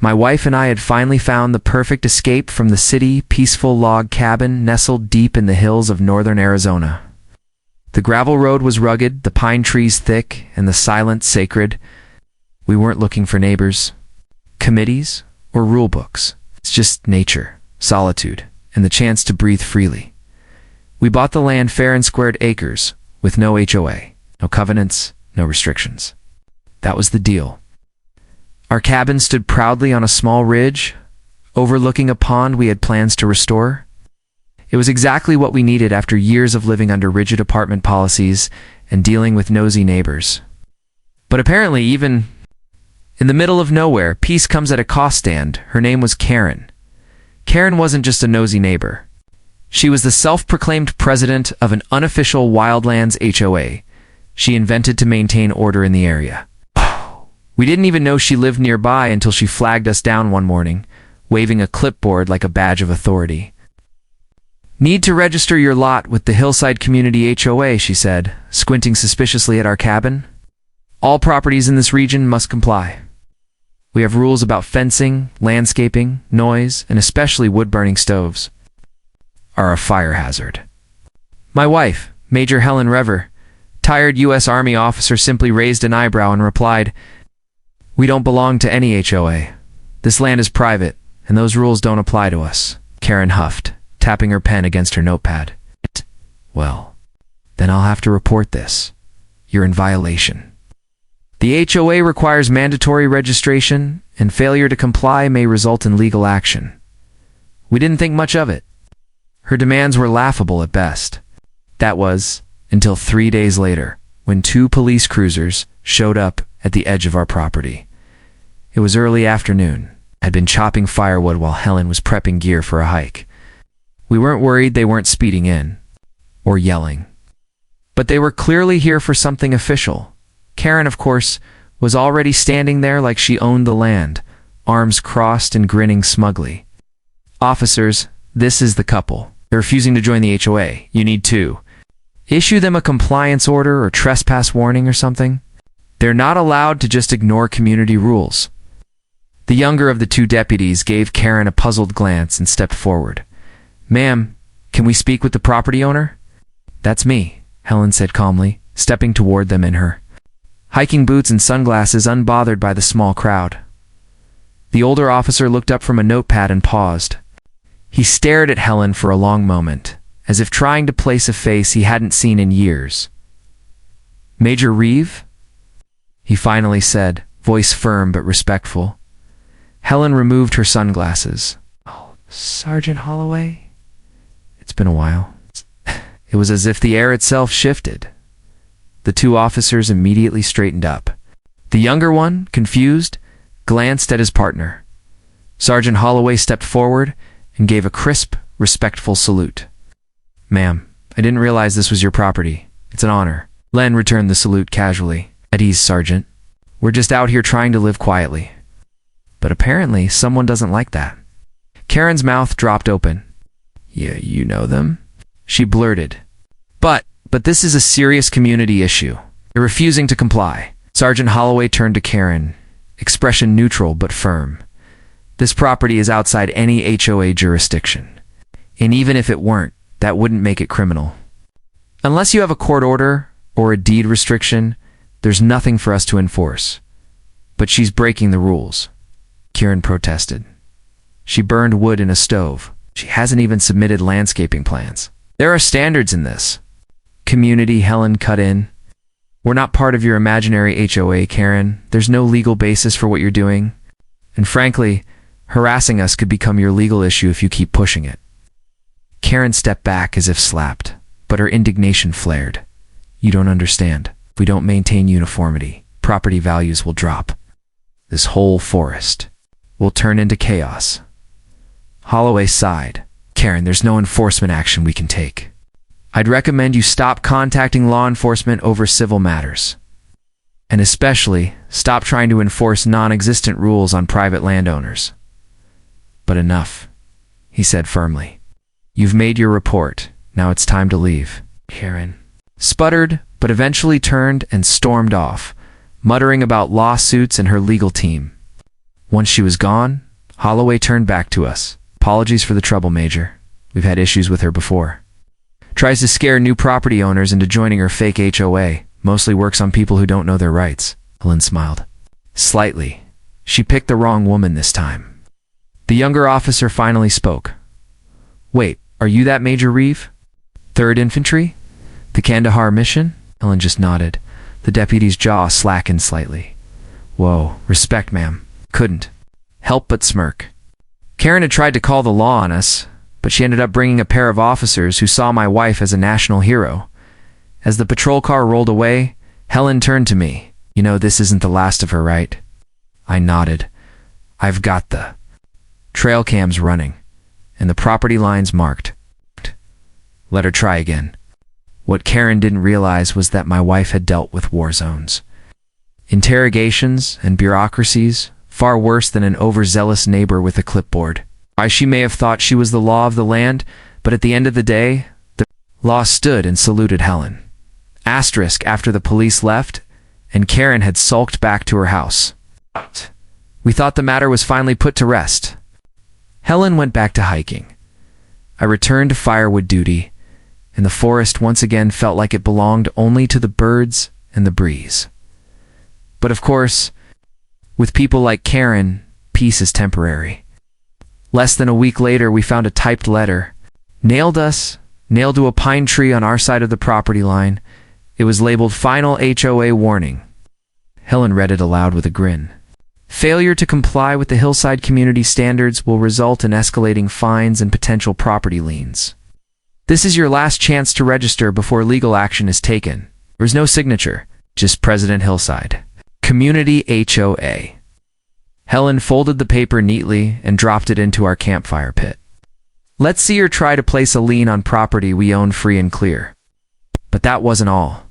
My wife and I had finally found the perfect escape from the city, peaceful log cabin nestled deep in the hills of northern Arizona. The gravel road was rugged, the pine trees thick, and the silence sacred. We weren't looking for neighbors, committees, or rule books. It's just nature, solitude, and the chance to breathe freely. We bought the land fair and squared acres, with no HOA, no covenants, no restrictions. That was the deal. Our cabin stood proudly on a small ridge, overlooking a pond we had plans to restore. It was exactly what we needed after years of living under rigid apartment policies and dealing with nosy neighbors. But apparently, even in the middle of nowhere, peace comes at a cost, and her name was Karen. Karen wasn't just a nosy neighbor. She was the self-proclaimed president of an unofficial wildlands HOA she invented to maintain order in the area. We didn't even know she lived nearby until she flagged us down one morning, waving a clipboard like a badge of authority. "Need to register your lot with the Hillside Community HOA," she said, squinting suspiciously at our cabin. "All properties in this region must comply. We have rules about fencing, landscaping, noise, and especially wood-burning stoves are a fire hazard." My wife, Major Helen Rever, tired U.S. Army officer, simply raised an eyebrow and replied, "We don't belong to any HOA. This land is private, and those rules don't apply to us," Karen huffed, tapping her pen against her notepad. "Well, then I'll have to report this. You're in violation. The HOA requires mandatory registration, and failure to comply may result in legal action." We didn't think much of it. Her demands were laughable at best. That was until 3 days later, when 2 police cruisers showed up at the edge of our property. It was early afternoon. I'd been chopping firewood while Helen was prepping gear for a hike. We weren't worried they weren't speeding in or yelling, but they were clearly here for something official. Karen, of course, was already standing there like she owned the land, arms crossed and grinning smugly. "Officers, this is the couple. They're refusing to join the HOA. You need to issue them a compliance order or trespass warning or something. They're not allowed to just ignore community rules." The younger of the 2 deputies gave Karen a puzzled glance and stepped forward. "Ma'am, can we speak with the property owner?" "That's me," Helen said calmly, stepping toward them in her hiking boots and sunglasses, unbothered by the small crowd. The older officer looked up from a notepad and paused. He stared at Helen for a long moment, as if trying to place a face he hadn't seen in years. "Major Reeve?" he finally said, voice firm but respectful. Helen removed her sunglasses. "Oh, Sergeant Holloway? It's been a while." It was as if the air itself shifted. The 2 officers immediately straightened up. The younger one, confused, glanced at his partner. Sergeant Holloway stepped forward and gave a crisp, respectful salute. "Ma'am, I didn't realize this was your property. It's an honor." Len returned the salute casually. "At ease, Sergeant. We're just out here trying to live quietly." But apparently, someone doesn't like that. Karen's mouth dropped open. "Yeah, you know them?" she blurted. But this is a serious community issue. They're refusing to comply." Sergeant Holloway turned to Karen, expression neutral but firm. "This property is outside any HOA jurisdiction. And even if it weren't, that wouldn't make it criminal. Unless you have a court order or a deed restriction, there's nothing for us to enforce." "But she's breaking the rules," Karen protested. "She burned wood in a stove. She hasn't even submitted landscaping plans." "There are standards in this." Community, Helen cut in. "We're not part of your imaginary HOA, Karen. There's no legal basis for what you're doing. And frankly, harassing us could become your legal issue if you keep pushing it." Karen stepped back as if slapped, but her indignation flared. "You don't understand. If we don't maintain uniformity, property values will drop. This whole forest will turn into chaos." Holloway sighed. "Karen, there's no enforcement action we can take. I'd recommend you stop contacting law enforcement over civil matters. And especially, stop trying to enforce non-existent rules on private landowners." "But enough," he said firmly. "You've made your report. Now it's time to leave." Karen sputtered, but eventually turned and stormed off, muttering about lawsuits and her legal team. Once she was gone, Holloway turned back to us. Apologies for the trouble, Major. We've had issues with her before. Tries to scare new property owners into joining her fake HOA. Mostly works on people who don't know their rights. Helen smiled. Slightly. She picked the wrong woman this time. The younger officer finally spoke. Wait, are you that Major Reeve? 3rd Infantry? The Kandahar mission? Helen just nodded. The deputy's jaw slackened slightly. Whoa, respect, ma'am. Couldn't help but smirk. Karen had tried to call the law on us, but she ended up bringing a pair of officers who saw my wife as a national hero. As the patrol car rolled away, Helen turned to me. You know this isn't the last of her, right? I nodded. I've got the trail cams running, and the property lines marked. Let her try again. What Karen didn't realize was that my wife had dealt with war zones. Interrogations and bureaucracies, far worse than an overzealous neighbor with a clipboard. She may have thought she was the law of the land, but at the end of the day, the law stood and saluted Helen. Asterisk after the police left, and Karen had sulked back to her house. We thought the matter was finally put to rest. Helen went back to hiking. I returned to firewood duty, and the forest once again felt like it belonged only to the birds and the breeze. But of course, with people like Karen, peace is temporary. Less than a week later, we found a typed letter. Nailed to a pine tree on our side of the property line. It was labeled Final HOA Warning. Helen read it aloud with a grin. Failure to comply with the hillside community standards will result in escalating fines and potential property liens. This is your last chance to register before legal action is taken. There's no signature, just President Hillside. Community HOA. Helen folded the paper neatly and dropped it into our campfire pit. Let's see her try to place a lien on property we own free and clear. But that wasn't all.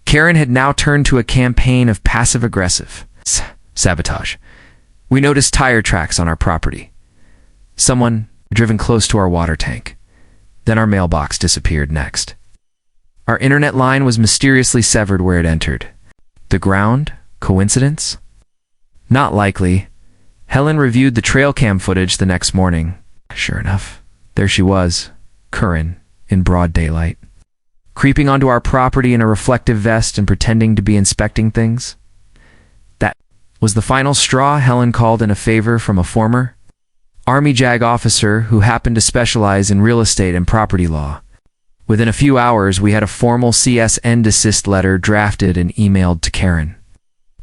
Karen had now turned to a campaign of passive-aggressive sabotage. We noticed tire tracks on our property. Someone driven close to our water tank. Then our mailbox disappeared next. Our internet line was mysteriously severed where it entered. The ground? Coincidence? Not likely. Helen reviewed the trail cam footage the next morning. Sure enough, there she was, Curran, in broad daylight. Creeping onto our property in a reflective vest and pretending to be inspecting things. That was the final straw. Helen called in a favor from a former Army JAG officer who happened to specialize in real estate and property law. Within a few hours, we had a formal CS desist letter drafted and emailed to Karen,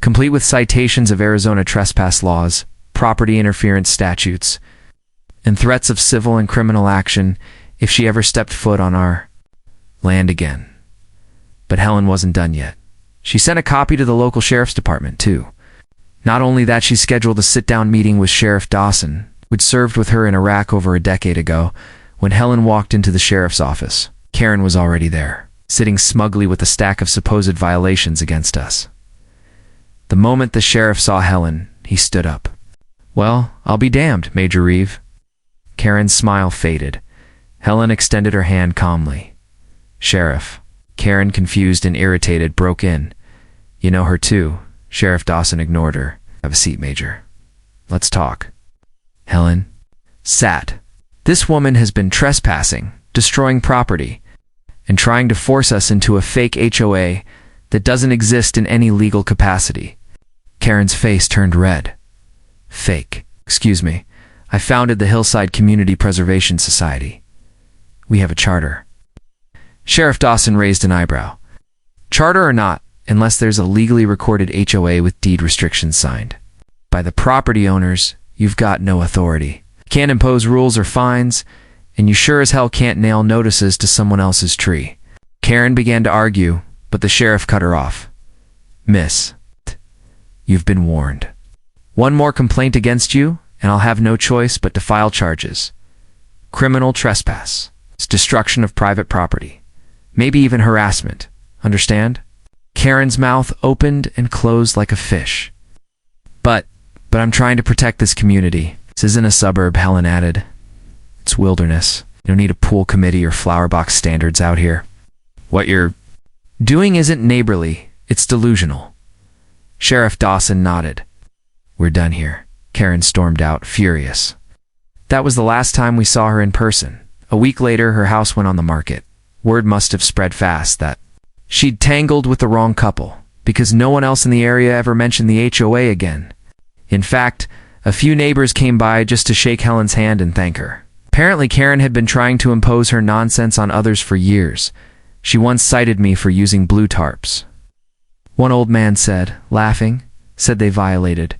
complete with citations of Arizona trespass laws, property interference statutes, and threats of civil and criminal action if she ever stepped foot on our land again. But Helen wasn't done yet. She sent a copy to the local sheriff's department, too. Not only that, she scheduled a sit-down meeting with Sheriff Dawson, which served with her in Iraq over a decade ago. When Helen walked into the sheriff's office, Karen was already there, sitting smugly with a stack of supposed violations against us. The moment the sheriff saw Helen, he stood up. Well, I'll be damned, Major Reeve. Karen's smile faded. Helen extended her hand calmly. Sheriff. Karen, confused and irritated, broke in. You know her too. Sheriff Dawson ignored her. Have a seat, Major. Let's talk. Helen sat. This woman has been trespassing, destroying property, and trying to force us into a fake HOA that doesn't exist in any legal capacity. Karen's face turned red. Fake. Excuse me. I founded the Hillside Community Preservation Society. We have a charter. Sheriff Dawson raised an eyebrow. Charter or not, unless there's a legally recorded HOA with deed restrictions signed by the property owners, you've got no authority. Can't impose rules or fines, and you sure as hell can't nail notices to someone else's tree. Karen began to argue, but the sheriff cut her off. Miss, you've been warned. One more complaint against you, and I'll have no choice but to file charges. Criminal trespass. It's destruction of private property. Maybe even harassment. Understand? Karen's mouth opened and closed like a fish. But I'm trying to protect this community. This isn't a suburb, Helen added. It's wilderness. You don't need a pool committee or flower box standards out here. What you're doing isn't neighborly, it's delusional. Sheriff Dawson nodded. We're done here. Karen stormed out, furious. That was the last time we saw her in person. A week later, her house went on the market. Word must have spread fast that she'd tangled with the wrong couple, because no one else in the area ever mentioned the HOA again. In fact, a few neighbors came by just to shake Helen's hand and thank her. Apparently, Karen had been trying to impose her nonsense on others for years. She once cited me for using blue tarps. One old man said, laughing, they violated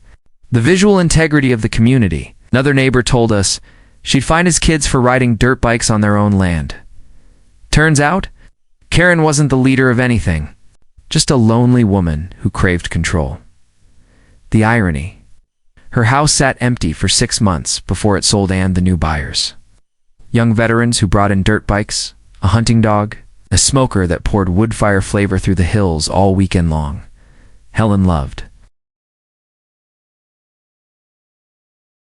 the visual integrity of the community. Another neighbor told us she'd fine his kids for riding dirt bikes on their own land. Turns out, Karen wasn't the leader of anything, just a lonely woman who craved control. The irony. Her house sat empty for 6 months before it sold and the new buyers. Young veterans who brought in dirt bikes, a hunting dog, a smoker that poured wood fire flavor through the hills all weekend long. Helen loved.